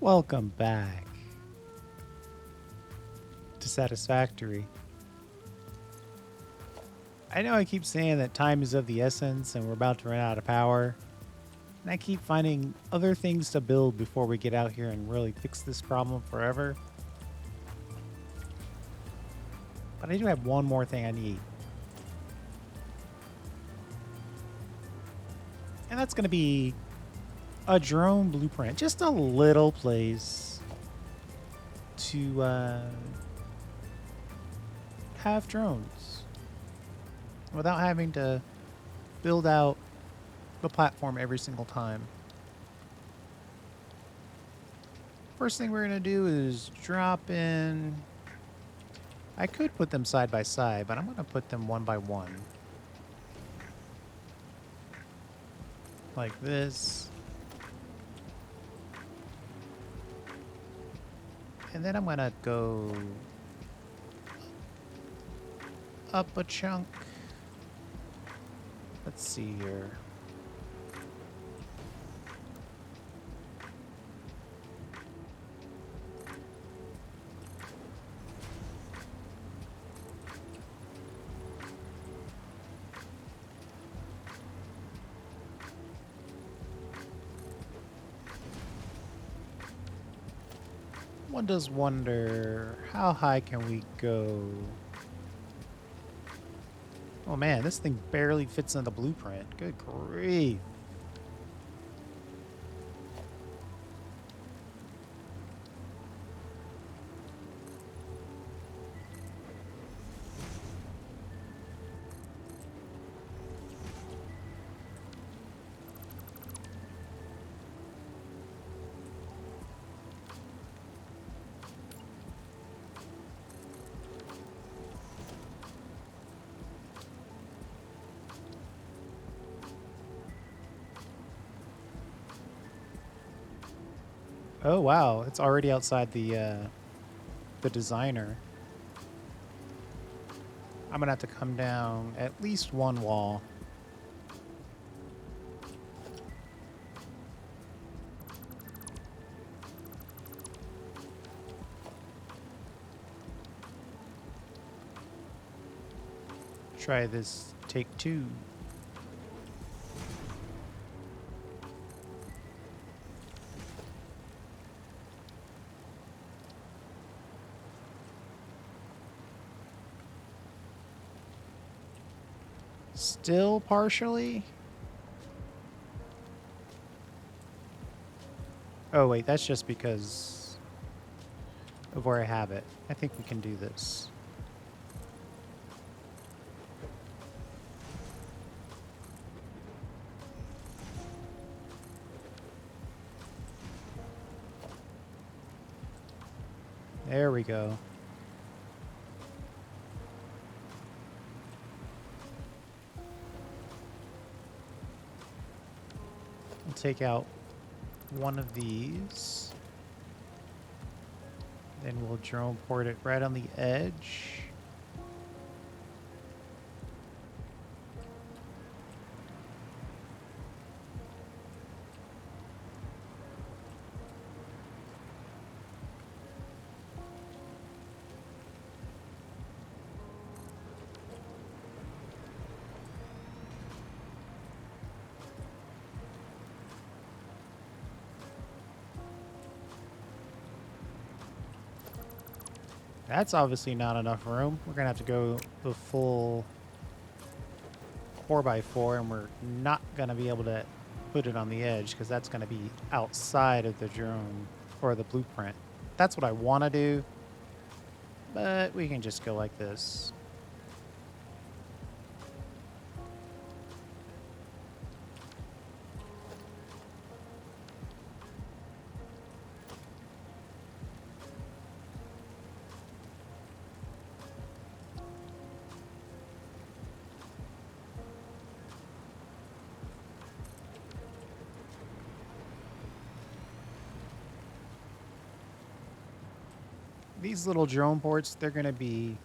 Welcome back to Satisfactory. I know I keep saying that time is of the essence and we're about to run out of power. And I keep finding other things to build before we get out here and really fix this problem forever. But I do have one more thing I need. And that's going to be a drone blueprint. Just a little place to have drones without having to build out the platform every single time. First thing we're going to do is drop in. I could put them side by side, but I'm going to put them one by one. Like this. And then I'm going to go up a chunk. Let's see here. One does wonder, how high can we go? Oh man, this thing barely fits in the blueprint. Good grief. Oh wow, it's already outside the designer. I'm gonna have to come down at least one wall. Try this take two. Still partially? Oh wait, that's just because of where I have it. I think we can do this. There we go. We'll take out one of these. Then we'll drone port it right on the edge. That's obviously not enough room. We're going to have to go the full 4x4, and we're not going to be able to put it on the edge because that's going to be outside of the drone or the blueprint. That's what I want to do, but we can just go like this. These little drone ports, they're going to be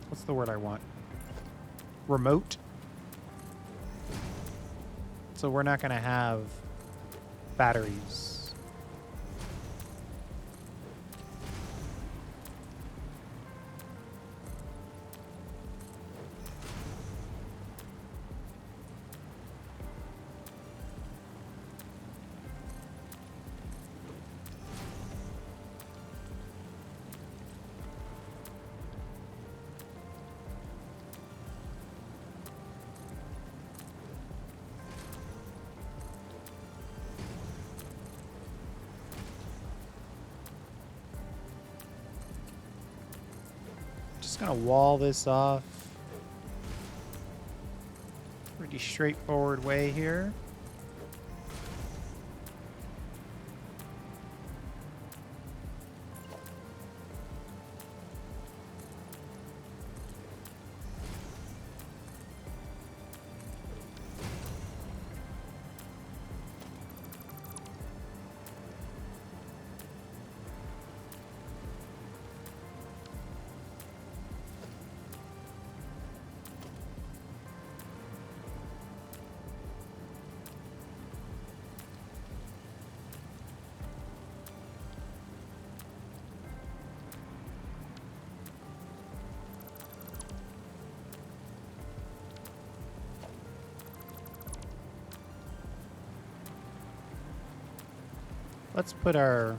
what's the word I want? Remote. So we're not going to have batteries. Just gonna wall this off. Pretty straightforward way here. Let's put our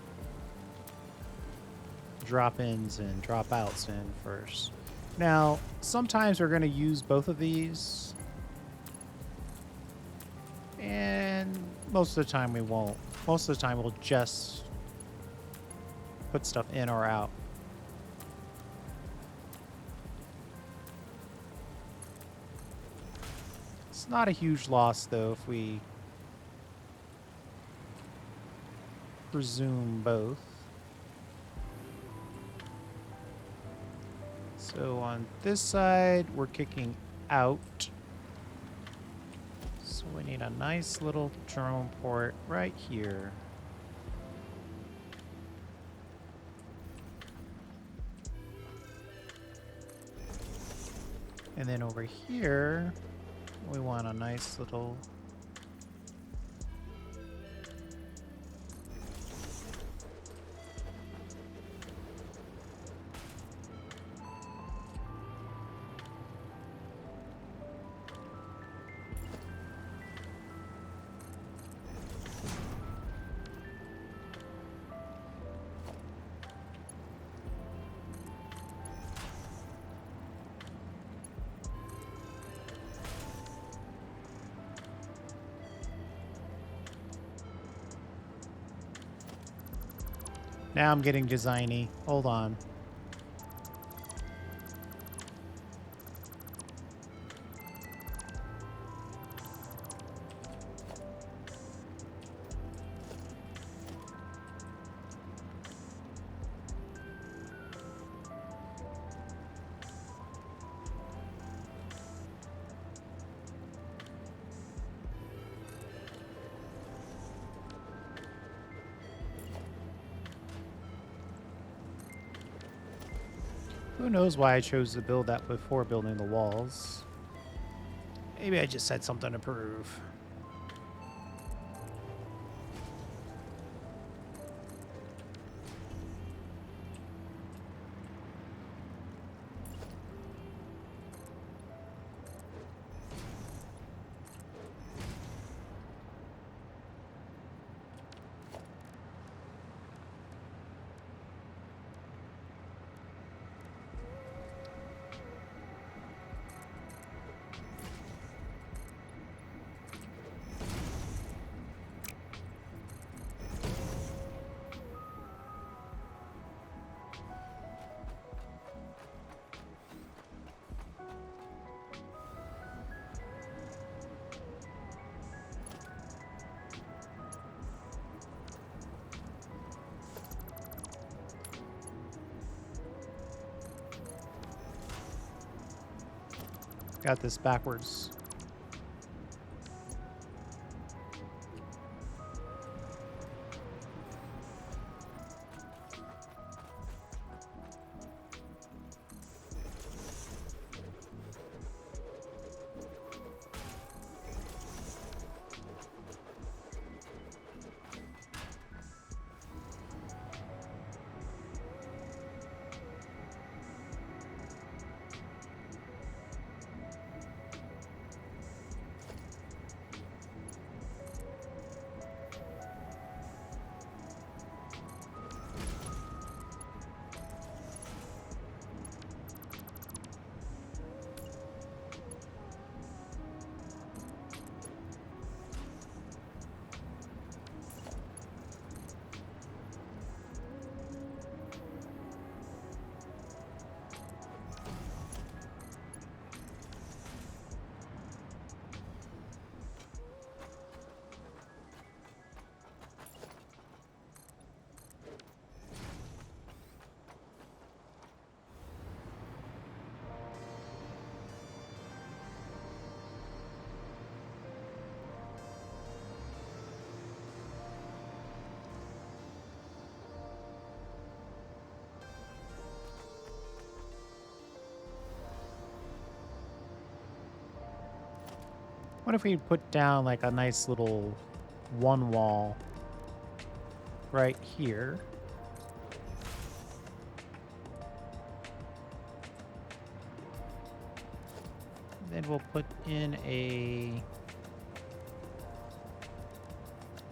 drop-ins and drop-outs in first. Now, sometimes we're going to use both of these, and most of the time we won't. Most of the time we'll just put stuff in or out. It's not a huge loss, though, if we resume both. So on this side, we're kicking out. So we need a nice little drone port right here. And then over here, we want a nice little Now I'm getting designy. Hold on. Who knows why I chose to build that before building the walls? Maybe I just had something to prove. Got this backwards. What if we put down like a nice little one wall right here? Then we'll put in a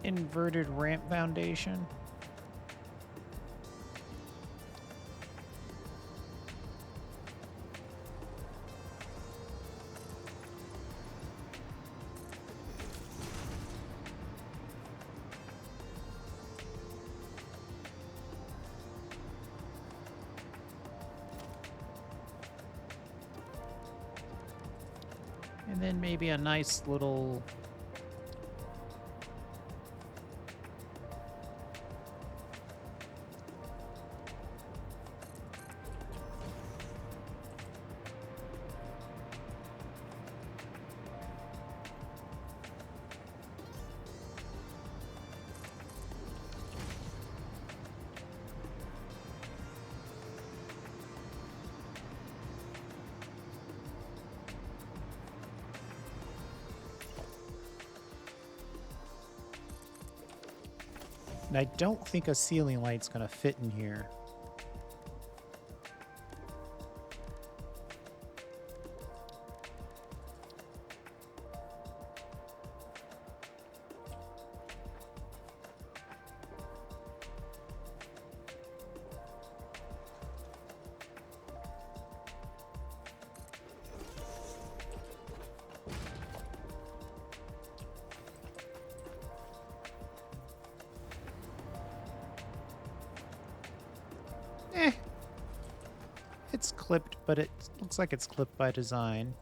inverted ramp foundation. And then maybe a nice little and I don't think a ceiling light's gonna fit in here. It's clipped, but it looks like it's clipped by design.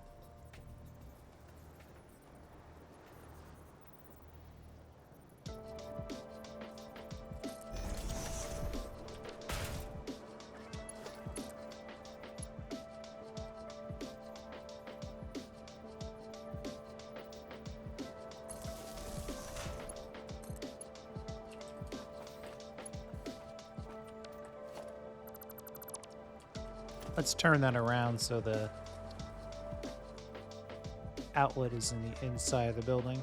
Let's turn that around so the outlet is in the inside of the building.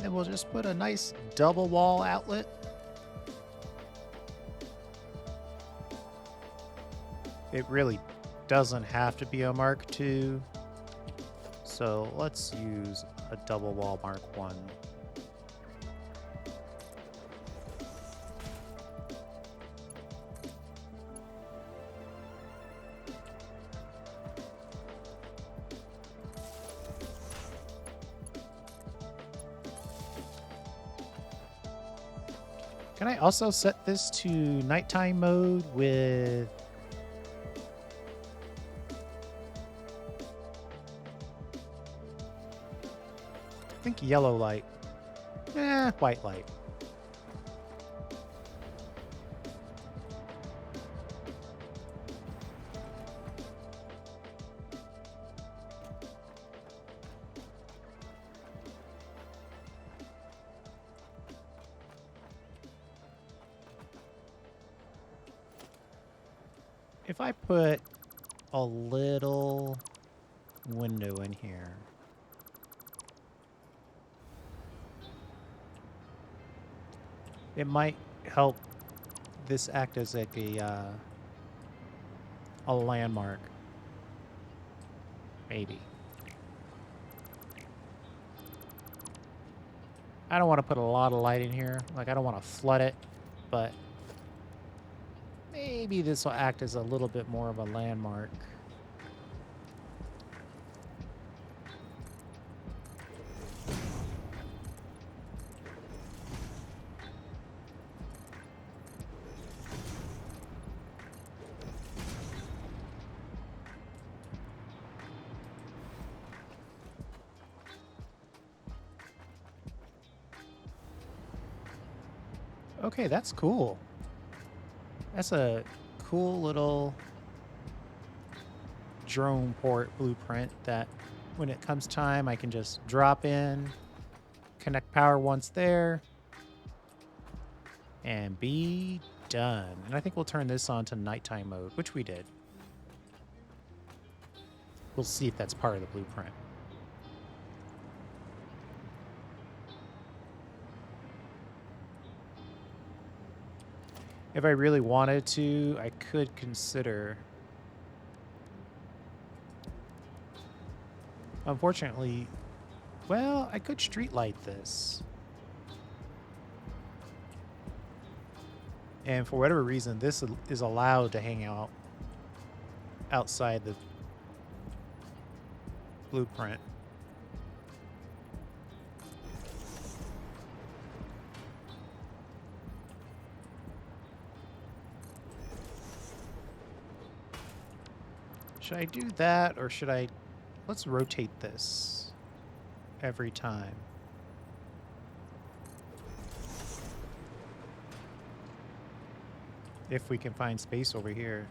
Then we'll just put a nice double wall outlet. It really doesn't have to be a Mark II, so let's use a double wall Mark I. Can I also set this to nighttime mode with... I think yellow light. White light. If I put a little window in here, it might help this act as like a landmark. Maybe. I don't want to put a lot of light in here. Like, I don't want to flood it, but maybe this will act as a little bit more of a landmark. Okay, that's cool. That's a cool little drone port blueprint that when it comes time, I can just drop in, connect power once there, and be done. And I think we'll turn this on to nighttime mode, which we did. We'll see if that's part of the blueprint. If I really wanted to, I could consider... Unfortunately, well, I could street light this. And for whatever reason, this is allowed to hang out outside the blueprint. Should I do that, or should I... Let's rotate this every time. If we can find space over here.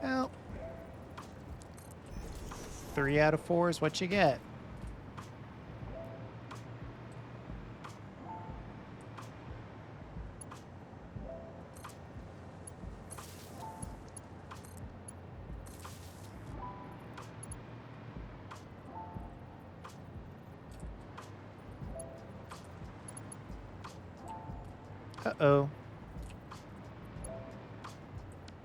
Well, 3 out of 4 is what you get. Uh-oh.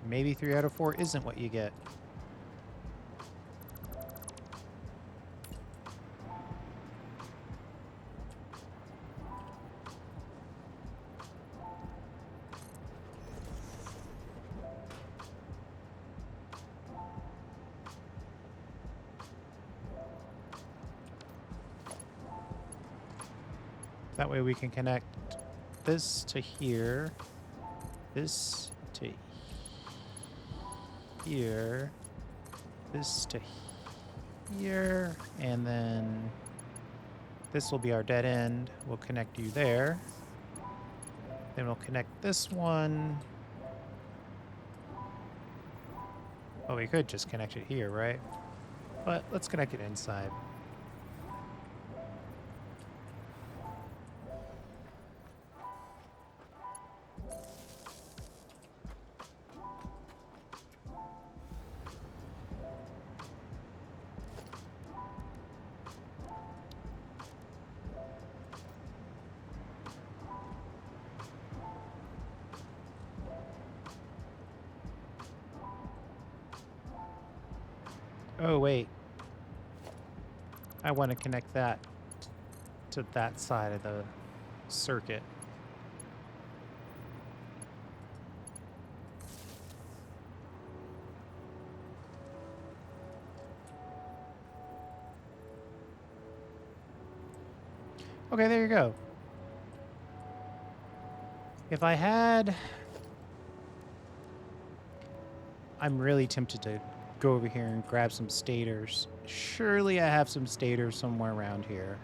Maybe 3 out of 4 isn't what you get. That way we can connect this to here, this to here, this to here, and then this will be our dead end. We'll connect you there. Then we'll connect this one. Oh, we could just connect it here, right? But let's connect it inside. Oh, wait. I want to connect that to that side of the circuit. Okay, there you go. If I had... I'm really tempted to go over here and grab some stators. Surely I have some stators somewhere around here.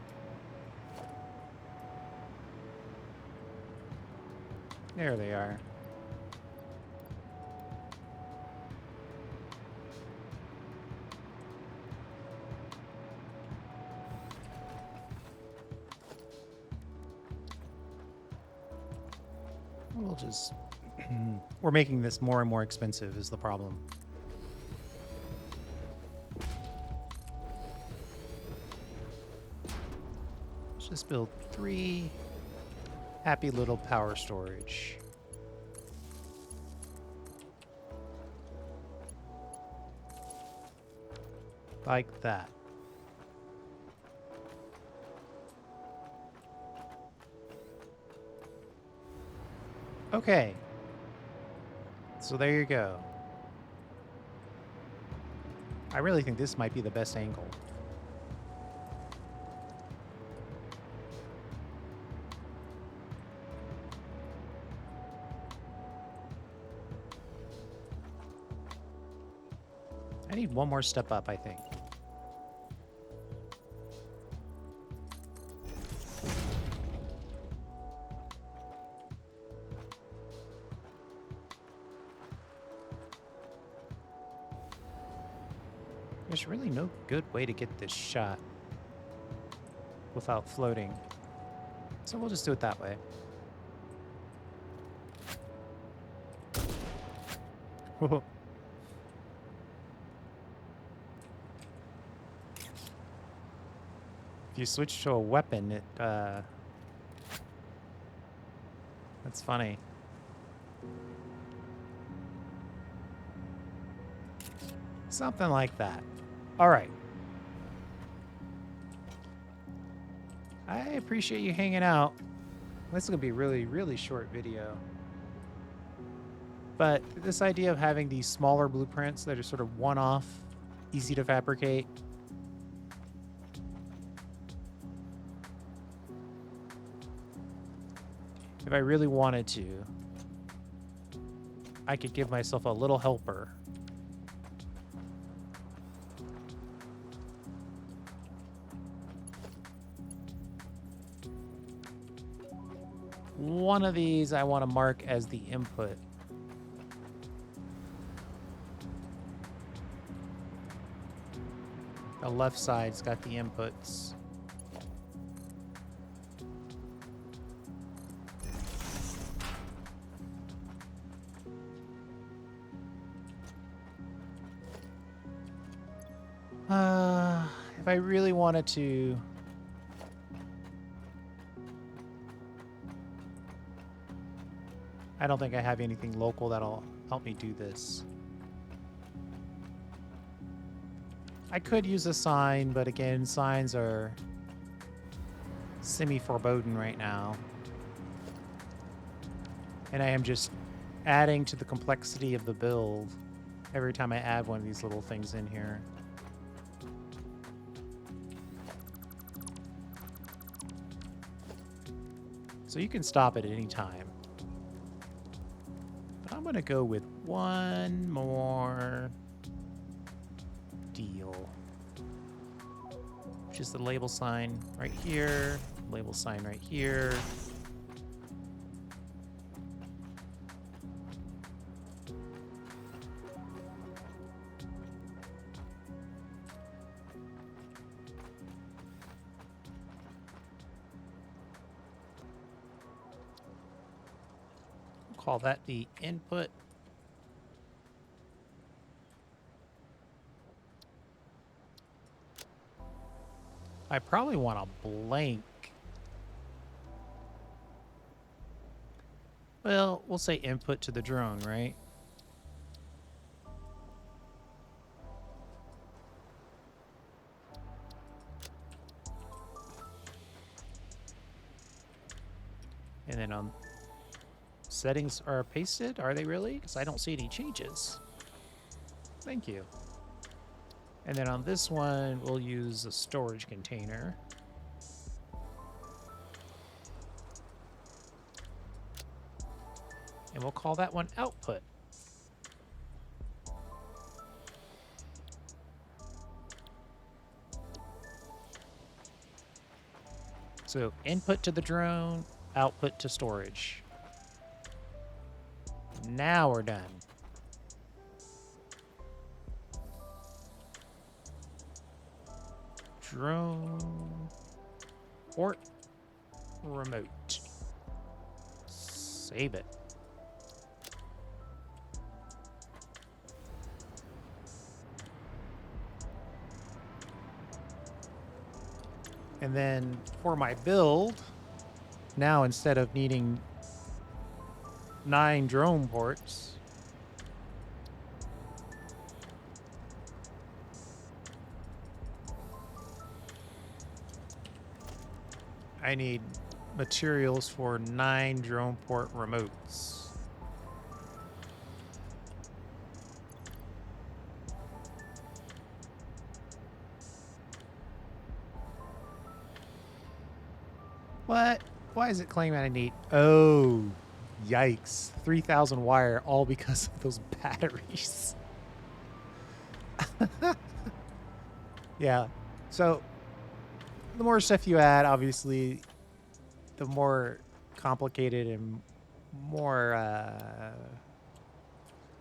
There they are. We'll just... We're making this more and more expensive is the problem. Just build 3 happy little power storage. Like that. Okay. So there you go. I really think this might be the best angle. I need one more step up, I think. There's really no good way to get this shot without floating. So we'll just do it that way. Whoa. If you switch to a weapon, it, that's funny. Something like that. All right. I appreciate you hanging out. This is going to be a really, really short video. But this idea of having these smaller blueprints that are sort of one-off, easy to fabricate. If I really wanted to, I could give myself a little helper. One of these I want to mark as the input. The left side's got the inputs. If I really wanted to, I don't think I have anything local that'll help me do this. I could use a sign, but again, signs are semi-foreboding right now. And I am just adding to the complexity of the build every time I add one of these little things in here. So you can stop at any time. But I'm going to go with one more deal. Just the label sign right here, label sign right here. Call that the input. I probably want a blank. Well, we'll say input to the drone, right? And then settings are pasted. Are they really? Because I don't see any changes. Thank you. And then on this one, we'll use a storage container. And we'll call that one output. So input to the drone, output to storage. Now we're done. Drone port remote. Save it. And then for my build, now instead of needing 9 drone ports, I need materials for 9 drone port remotes. What? Why is it claiming I need... Oh, yikes. 3,000 wire, all because of those batteries. Yeah. So the more stuff you add, obviously, the more complicated and more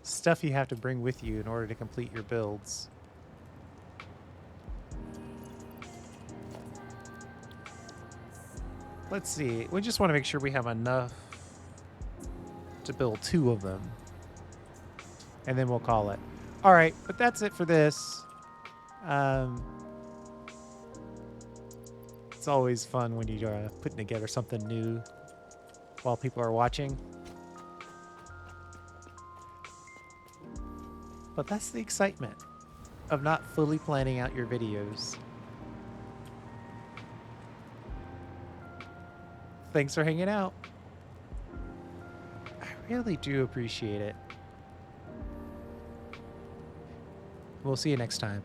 stuff you have to bring with you in order to complete your builds. Let's see. We just want to make sure we have enough to build 2 of them. And then we'll call it. All right, but that's it for this. It's always fun when you're putting together something new while people are watching. But that's the excitement of not fully planning out your videos. Thanks for hanging out. I really do appreciate it. We'll see you next time.